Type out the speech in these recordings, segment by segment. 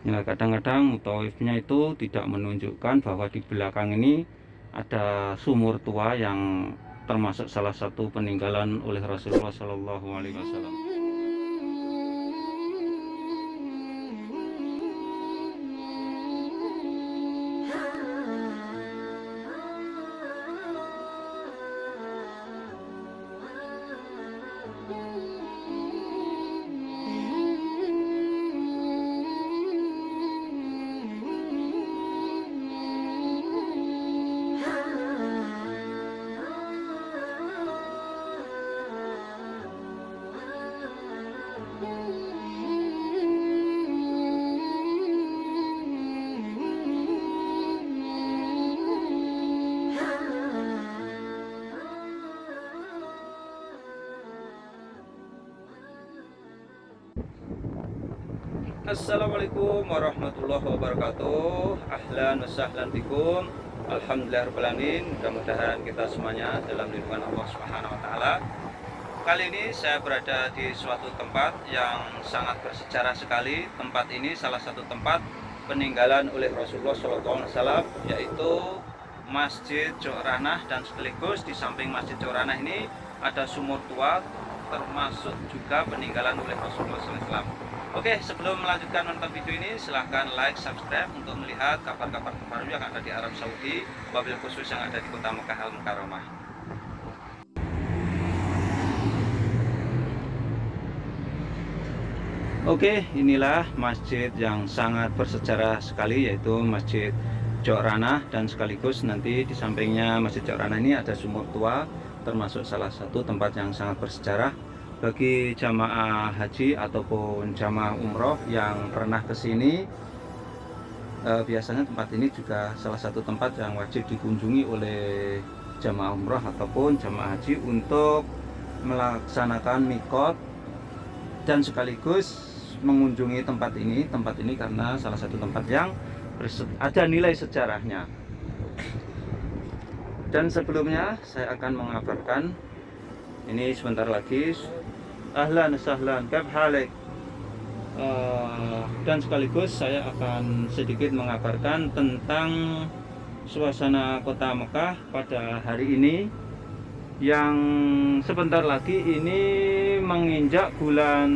Ya, kadang-kadang mutawifnya itu tidak menunjukkan bahwa di belakang ini ada sumur tua yang termasuk salah satu peninggalan oleh Rasulullah Shallallahu Alaihi Wasallam. Assalamualaikum warahmatullahi wabarakatuh. Ahlan wa sahlan bikum. Alhamdulillahirrahmanirrahim. Mudah-mudahan kita semuanya dalam lindungan Allah Subhanahu wa taala. Kali ini saya berada di suatu tempat yang sangat bersejarah sekali. Tempat ini salah satu tempat peninggalan oleh Rasulullah SAW, yaitu Masjid Jokranah, dan sekaligus di samping Masjid Jokranah ini ada sumur tua, termasuk juga peninggalan oleh Rasulullah SAW. Oke, sebelum melanjutkan nonton video ini, silahkan like, subscribe untuk melihat kabar-kabar terbaru yang ada di Arab Saudi, wabil khusus yang ada di kota Mekah Al Mukarramah. Oke, inilah masjid yang sangat bersejarah sekali, yaitu Masjid Jokranah, dan sekaligus nanti di sampingnya Masjid Jokranah ini ada sumur tua, termasuk salah satu tempat yang sangat bersejarah bagi jamaah haji ataupun jamaah umroh yang pernah ke sini. Biasanya tempat ini juga salah satu tempat yang wajib dikunjungi oleh jamaah umroh ataupun jamaah haji untuk melaksanakan mikot dan sekaligus mengunjungi tempat ini. Tempat ini karena salah satu tempat yang ada nilai sejarahnya. Dan sebelumnya saya akan mengabarkan, ini sebentar lagi, ahlan sahlan, kab halik. Dan sekaligus saya akan sedikit mengabarkan tentang suasana kota Mekah pada hari ini, yang sebentar lagi ini menginjak bulan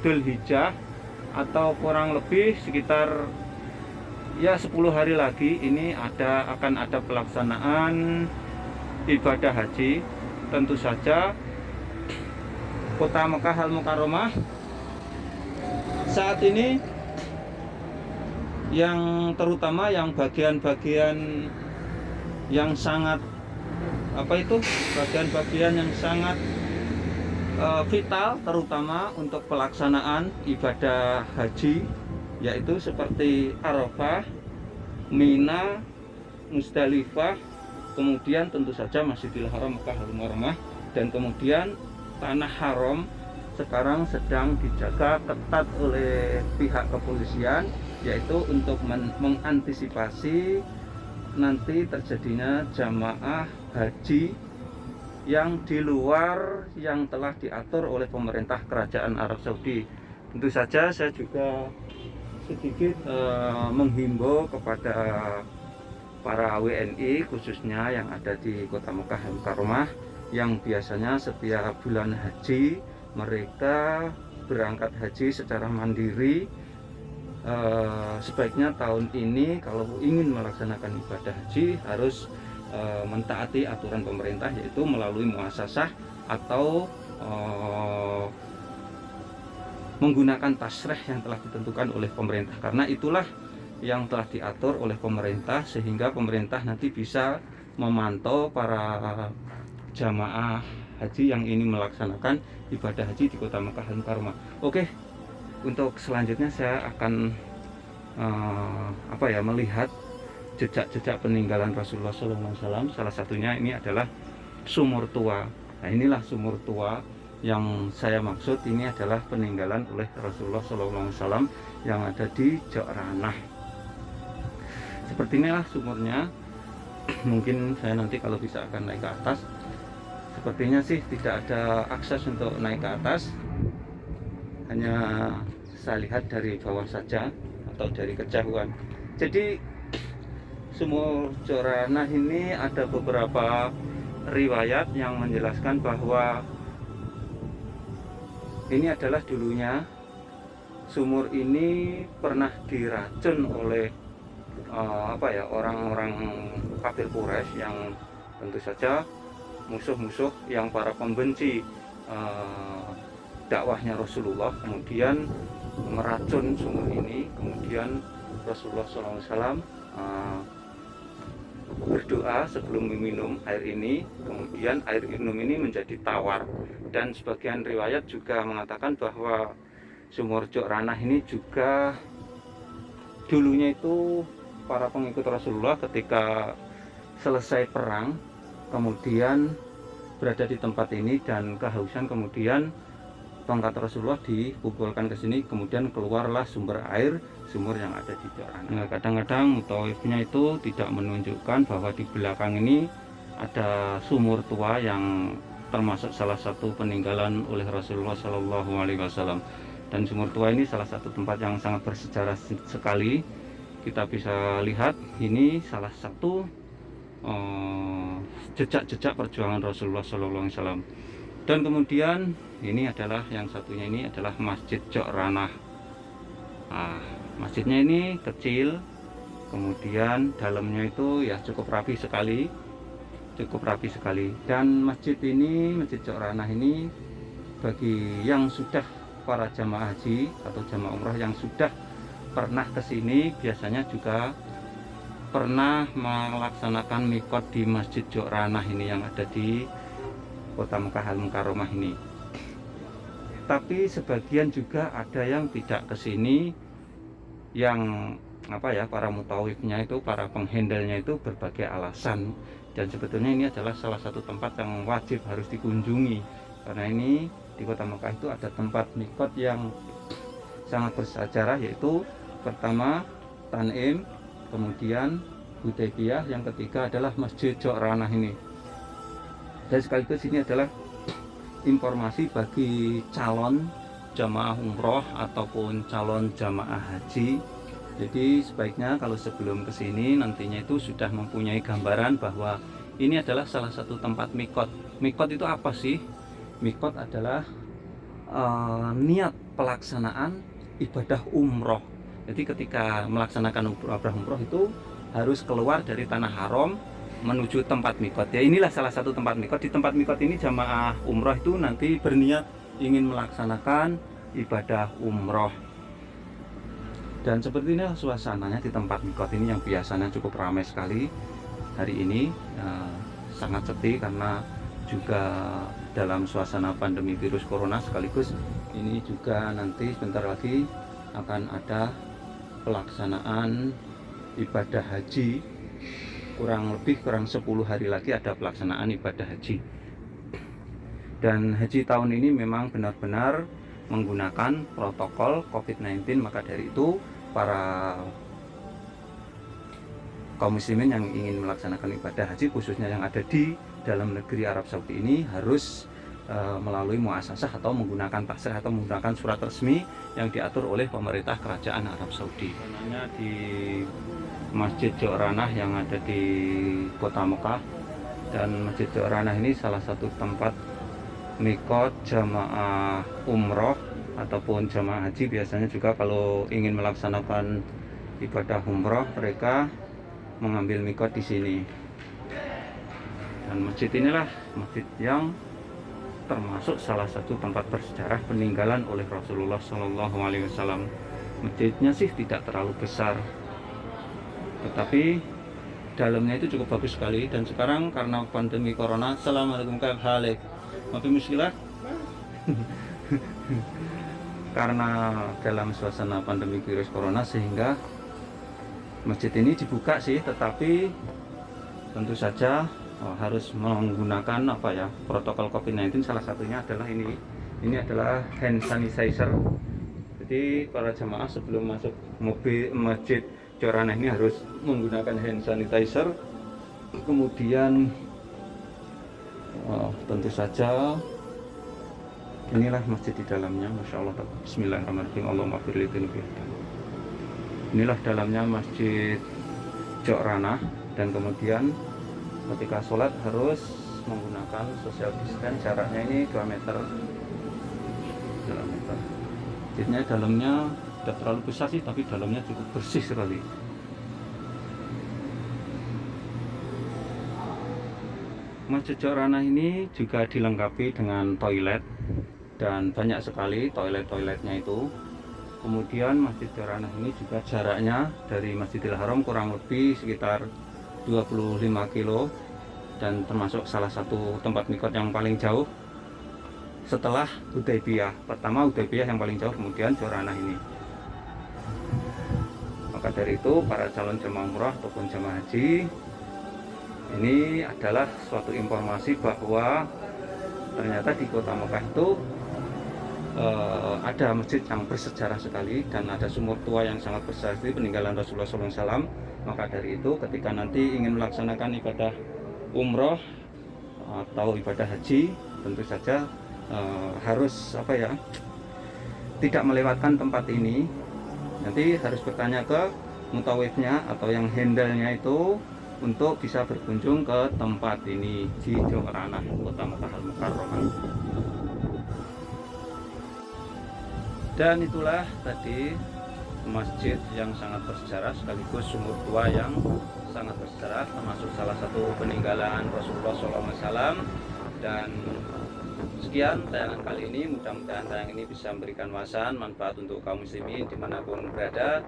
Dzulhijjah, atau kurang lebih sekitar ya 10 hari lagi ini akan ada pelaksanaan ibadah haji. Tentu saja kota Mekah Al Mukarramah saat ini, yang terutama yang bagian-bagian yang sangat bagian-bagian yang sangat vital, terutama untuk pelaksanaan ibadah haji, yaitu seperti Arafah, Mina, Musdalifah, kemudian tentu saja Masjidil Haram Mekah Al Mukarramah, dan kemudian Tanah Haram sekarang sedang dijaga ketat oleh pihak kepolisian, yaitu untuk mengantisipasi nanti terjadinya jamaah haji yang di luar yang telah diatur oleh pemerintah kerajaan Arab Saudi. Tentu saja saya juga sedikit menghimbau kepada para WNI khususnya yang ada di kota Mekah Al Mukarramah, yang biasanya setiap bulan haji mereka berangkat haji secara mandiri. Sebaiknya tahun ini kalau ingin melaksanakan ibadah haji harus mentaati aturan pemerintah, yaitu melalui muasasah atau menggunakan tasreh yang telah ditentukan oleh pemerintah, karena itulah yang telah diatur oleh pemerintah, sehingga pemerintah nanti bisa memantau para jamaah haji yang ini melaksanakan ibadah haji di kota Mekah Al Mukarramah. Oke, untuk selanjutnya saya akan melihat jejak-jejak peninggalan Rasulullah SAW. Salah satunya ini adalah sumur tua. Nah, inilah sumur tua yang saya maksud. Ini adalah peninggalan oleh Rasulullah SAW yang ada di Jokranah. Seperti inilah sumurnya. Mungkin saya nanti kalau bisa akan naik ke atas. Sepertinya sih tidak ada akses untuk naik ke atas, hanya saya lihat dari bawah saja. atau dari kejauhan. Jadi Sumur Joranah ini ada beberapa riwayat yang menjelaskan bahwa ini adalah dulunya sumur ini pernah diracun oleh orang-orang kafir Quraisy yang tentu saja musuh-musuh yang para pembenci dakwahnya Rasulullah, kemudian meracun sumur ini. Kemudian Rasulullah SAW berdoa sebelum meminum air ini, kemudian air minum ini menjadi tawar. Dan sebagian riwayat juga mengatakan bahwa Sumur Joranah ini juga dulunya itu para pengikut Rasulullah ketika selesai perang kemudian berada di tempat ini dan kehausan, kemudian tongkat Rasulullah dikumpulkan ke sini, kemudian keluarlah sumber air, sumur yang ada di Joranah. Nah, kadang-kadang mutawifnya itu tidak menunjukkan bahwa di belakang ini ada sumur tua yang termasuk salah satu peninggalan oleh Rasulullah Shallallahu Alaihi Wasallam. Dan sumur tua ini salah satu tempat yang sangat bersejarah sekali. Kita bisa lihat ini salah satu jejak-jejak perjuangan Rasulullah Shallallahu Alaihi Wasallam. Dan kemudian ini adalah yang satunya, ini adalah Masjid Joranah. Masjidnya ini kecil, kemudian dalamnya itu ya cukup rapi sekali, Dan masjid ini, Masjid Joranah ini, bagi yang sudah para jamaah haji atau jamaah umrah yang sudah pernah ke sini, biasanya juga pernah melaksanakan mikot di Masjid Joranah ini yang ada di Kota Mekah Al-Mukarramah ini. Tapi sebagian juga ada yang tidak ke sini, yang para mutawifnya itu, para penghandlenya itu berbagai alasan. Dan sebetulnya ini adalah salah satu tempat yang wajib harus dikunjungi, karena ini di Kota Mekah itu ada tempat mikot yang sangat bersejarah, yaitu pertama Tanim, kemudian Hudaybiyah, yang ketiga adalah Masjid Joranah ini. Dan sekaligus ini adalah informasi bagi calon jamaah umroh ataupun calon jamaah haji. Jadi sebaiknya kalau sebelum kesini nantinya itu sudah mempunyai gambaran bahwa ini adalah salah satu tempat mikot. Mikot itu apa sih? Mikot adalah niat pelaksanaan ibadah umroh. Jadi ketika melaksanakan umroh itu harus keluar dari tanah haram menuju tempat mikot. Ya, inilah salah satu tempat mikot. Di tempat mikot ini jamaah umroh itu nanti berniat ingin melaksanakan ibadah umroh. Dan seperti ini suasananya di tempat mikot ini yang biasanya cukup ramai sekali. Hari ini sangat sepi karena juga dalam suasana pandemi virus corona, sekaligus ini juga nanti sebentar lagi akan ada pelaksanaan ibadah haji. Kurang 10 hari lagi ada pelaksanaan ibadah haji. Dan haji tahun ini memang benar-benar menggunakan protokol COVID-19, maka dari itu para kaum muslimin yang ingin melaksanakan ibadah haji, khususnya yang ada di dalam negeri Arab Saudi ini, harus melalui muasasah atau menggunakan tasrih atau menggunakan surat resmi yang diatur oleh pemerintah kerajaan Arab Saudi. Sebenarnya di Masjid Joranah yang ada di Kota Mekah, dan Masjid Joranah ini salah satu tempat mikot jamaah umroh ataupun jamaah haji. Biasanya juga kalau ingin melaksanakan ibadah umroh, mereka mengambil mikot di sini. Dan masjid inilah masjid yang termasuk salah satu tempat bersejarah peninggalan oleh Rasulullah Shallallahu Alaihi Wasallam. Masjidnya sih tidak terlalu besar, tetapi dalamnya itu cukup bagus sekali. Dan sekarang karena pandemi corona, assalamualaikum warahmatullahi wabarakatuh. Karena dalam suasana pandemi virus corona, sehingga masjid ini dibuka sih, tetapi tentu saja harus menggunakan protokol COVID-19. Salah satunya adalah ini adalah hand sanitizer. Jadi para jamaah sebelum masuk Masjid Joranah ini harus menggunakan hand sanitizer. Kemudian tentu saja inilah masjid di dalamnya. Masya Allah. Bismillahirrahmanirrahim. Allahumma firli. Inilah dalamnya Masjid Jok Ranah, dan kemudian ketika sholat harus menggunakan social distance, jaraknya ini 2 meter. 2 meter. Masjidnya dalamnya tidak terlalu besar sih, tapi dalamnya cukup bersih sekali. Masjid Jok Ranah ini juga dilengkapi dengan toilet, dan banyak sekali toilet-toiletnya itu. Kemudian Masjid Jok Ranah ini juga jaraknya dari Masjidil Haram kurang lebih sekitar 25 kilo, dan termasuk salah satu tempat mikot yang paling jauh setelah Hudaybiyah. Pertama Hudaybiyah yang paling jauh, kemudian Jok Ranah ini. Maka dari itu para calon jemaah umrah ataupun jemaah haji, ini adalah suatu informasi bahwa ternyata di kota Mekah itu ada masjid yang bersejarah sekali, dan ada sumur tua yang sangat besar itu peninggalan Rasulullah SAW. Maka dari itu ketika nanti ingin melaksanakan ibadah umroh atau ibadah haji, tentu saja harus tidak melewatkan tempat ini. Nanti harus bertanya ke mutawifnya atau yang handle-nya itu untuk bisa berkunjung ke tempat ini di Jok Ranah, kota Makkah Al-Mukarramah. Dan itulah tadi masjid yang sangat bersejarah sekaligus sumur tua yang sangat bersejarah, termasuk salah satu peninggalan Rasulullah SAW. Dan sekian tayangan kali ini, mudah-mudahan tayangan ini bisa memberikan wawasan manfaat untuk kaum muslimin dimanapun berada.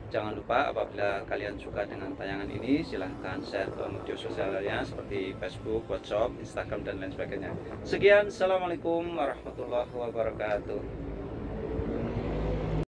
Jangan lupa apabila kalian suka dengan tayangan ini, silahkan share ke media sosial lainnya seperti Facebook, WhatsApp, Instagram, dan lain sebagainya. Sekian, Assalamualaikum warahmatullahi wabarakatuh.